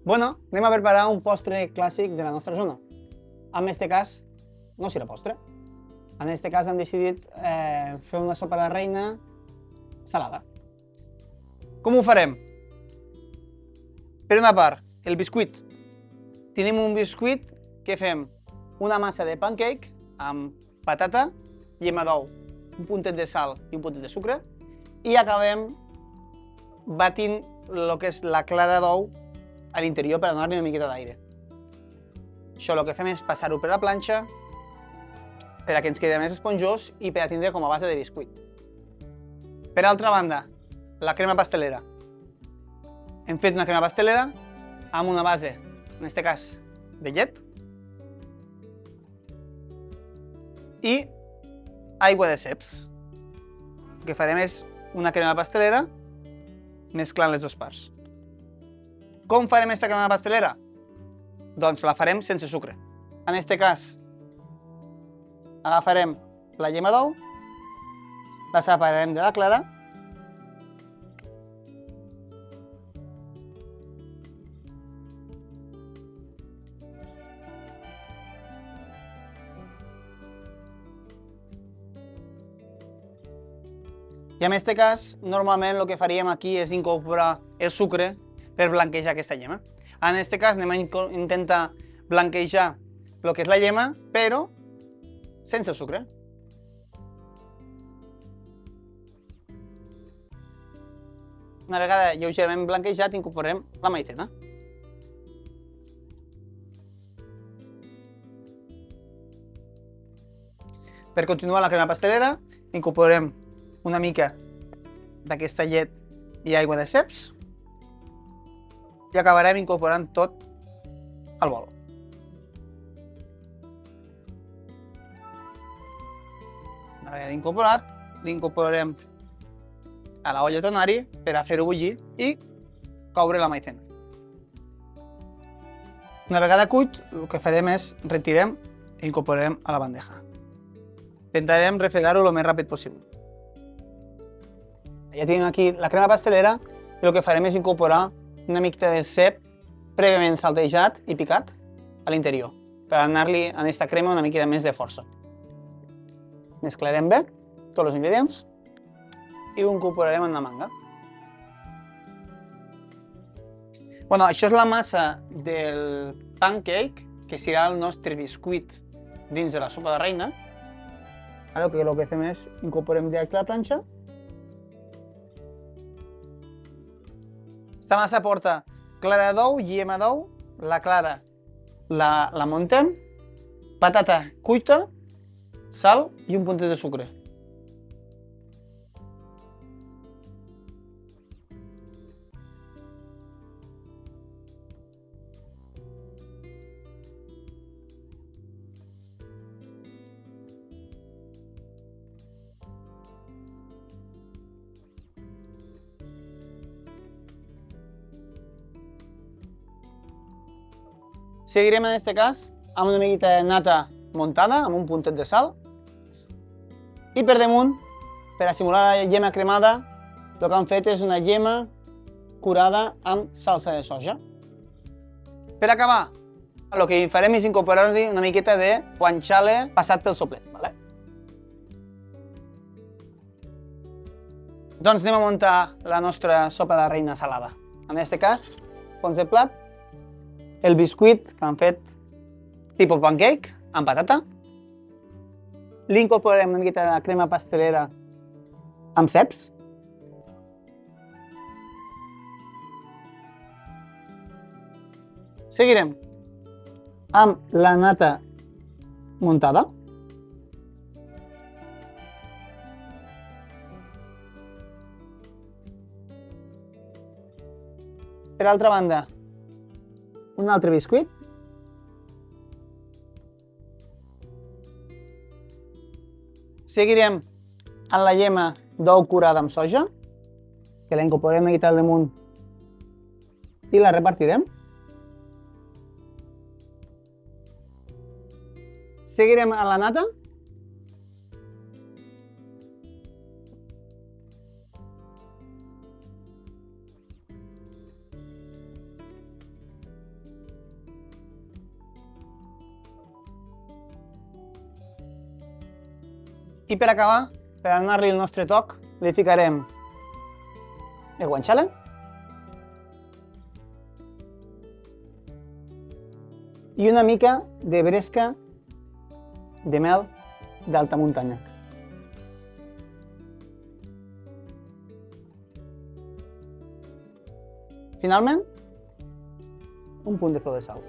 Bueno, anem a preparar un postre clàssic de la nostra zona. En aquest cas, no serà postre. En aquest cas hem decidit fer una sopa de reina salada. Com ho farem? Per una part, el biscuit. Tenim un biscuit que fem una massa de pancake amb patata, llima d'ou, un puntet de sal i un puntet de sucre i acabem batint el que és la clara d'ou a l'interior per donar-li una miqueta d'aire. Això el que fem és passar-ho per la planxa per a que ens quedi més esponjós i per a tindre com a base de biscuit. Per altra banda, la crema pastelera. Hem fet una crema pastelera amb una base, en aquest cas, de llet i aigua de ceps. El que farem és una crema pastelera mesclant les dues parts. Com farem aquesta crema pastelera? Doncs la farem sense sucre. En aquest cas, agafarem la llima d'ou, la separarem de la clara i en aquest cas, normalment el que faríem aquí és incorporar el sucre per blanquejar aquesta llima. En aquest cas anem a intentar blanquejar el que és la llima, però sense sucre. Una vegada lleugerament blanquejat, incorporem la maizena. Per continuar la crema pastelera, incorporem una mica d'aquesta llet i aigua de ceps i acabarem incorporant tot al bol. Una vegada incorporat, l'incorporarem a l'olla tonari per a fer-ho bullir i coure la maizena. Una vegada cuit, el que farem és retirem i incorporarem a la bandeja. Intentarem refregar-ho el més ràpid possible. Ja tenim aquí la crema pastelera i el que farem és incorporar una mica de cep prèviament saltejat i picat a l'interior per donar-li a aquesta crema una mica més de força. Mesclarem bé tots els ingredients i ho incorporarem en la manga. Això és la massa del pancake, que serà el nostre biscuit dins de la sopa de reina. Ara el que fem és incorporem directe a la planxa. Aquesta massa porta clara d'ou, llima d'ou, la clara la muntem, patata cuita, sal i un puntet de sucre. Seguirem en aquest cas amb una miqueta de nata muntada, amb un puntet de sal. I per damunt, per a simular la llima cremada, el que hem fet és una llima curada amb salsa de soja. Per acabar, el que farem és incorporar-hi una miqueta de guanciale passat pel soplet. Doncs anem a muntar la nostra sopa de reina salada. En aquest cas, fons de plat, el biscuit que hem fet tipus pancake amb patata. Li incorporarem una miqueta de la crema pastelera amb ceps. Seguirem amb la nata muntada. Per altra banda, un altre biscuit. Seguirem amb la llima d'ou curada amb soja, que la incorporem aquí al damunt i la repartirem. Seguirem amb la nata. I per acabar, per donar-li el nostre toc, li ficarem el guanciale i una mica de bresca de mel d'alta muntanya. Finalment, un punt de flor de sal.